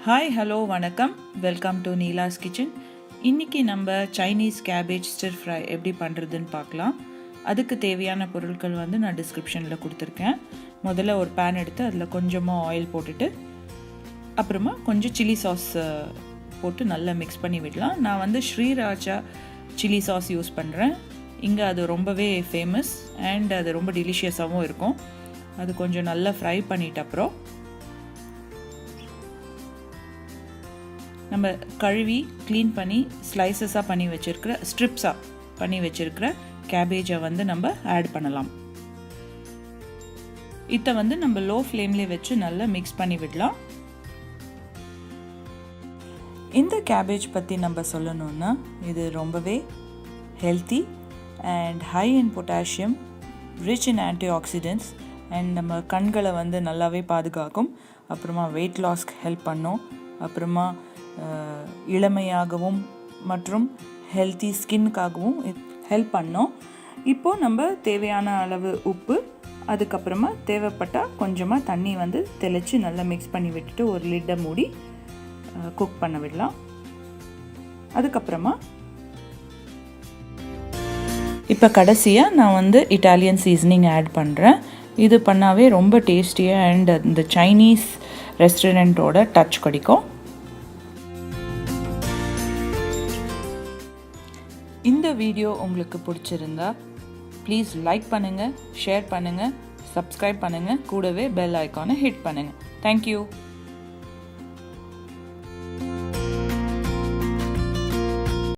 Hi hello வணக்கம், welcome to Neela's kitchen. இன்றைக்கி நம்ம சைனீஸ் கேபேஜ் ஸ்டிர் ஃப்ரை எப்படி பண்ணுறதுன்னு பார்க்கலாம். அதுக்கு தேவையான பொருட்கள் நான் டிஸ்கிரிப்ஷனில் கொடுத்துருக்கேன். முதல்ல ஒரு பேன் எடுத்து அதில் கொஞ்சமாக ஆயில் போட்டுட்டு அப்புறமா கொஞ்சம் சில்லி சாஸ் போட்டு நல்லா மிக்ஸ் பண்ணி விடலாம். நான் ஸ்ரீராச்சா சில்லி சாஸ் யூஸ் பண்ணுறேன். இங்கே அது ரொம்பவே ஃபேமஸ் அண்ட் அது ரொம்ப டெலிஷியஸாகவும் இருக்கும். அது கொஞ்சம் நல்லா ஃப்ரை பண்ணிட்ட அப்புறம் நம்ம கழுவி க்ளீன் பண்ணி ஸ்லைசஸாக பண்ணி வச்சுருக்கிற ஸ்ட்ரிப்ஸாக பண்ணி வச்சுருக்கிற கேபேஜை நம்ம ஆட் பண்ணலாம். இதை நம்ம லோ ஃப்ளேம்லேயே வச்சு நல்லா மிக்ஸ் பண்ணி விடலாம். இந்த கேபேஜ் பற்றி நம்ம சொல்லணுன்னா இது ரொம்பவே healthy and high in potassium, rich in anti oxidants and நம்ம கண்களை நல்லாவே பாதுகாக்கும். அப்புறமா வெயிட் லாஸ்க்கு ஹெல்ப் பண்ணும். அப்புறமா இளமையாகவும் மற்றும் ஹெல்த்தி ஸ்கின்னுக்காகவும் ஹெல்ப் பண்ணோம். இப்போது நம்ம தேவையான அளவு உப்பு, அதுக்கப்புறமா தேவைப்பட்டால் கொஞ்சமாக தண்ணி தெளித்து நல்லா மிக்ஸ் பண்ணி விட்டுட்டு ஒரு லிட்டை மூடி குக் பண்ண விடலாம். அதுக்கப்புறமா இப்போ கடைசியாக நான் இட்டாலியன் சீசனிங் ஆட் பண்ணுறேன். இது பண்ணாவே ரொம்ப டேஸ்டியாக அண்ட் இந்த சைனீஸ் ரெஸ்டாரண்ட்டோட டச் கிடைக்கும். இந்த வீடியோ உங்களுக்கு பிடிச்சிருந்தா ப்ளீஸ் லைக் பண்ணுங்கள், ஷேர் பண்ணுங்கள், சப்ஸ்கிரைப் பண்ணுங்கள், கூடவே பெல் ஐக்கானை ஹிட் பண்ணுங்கள். தேங்க்யூ.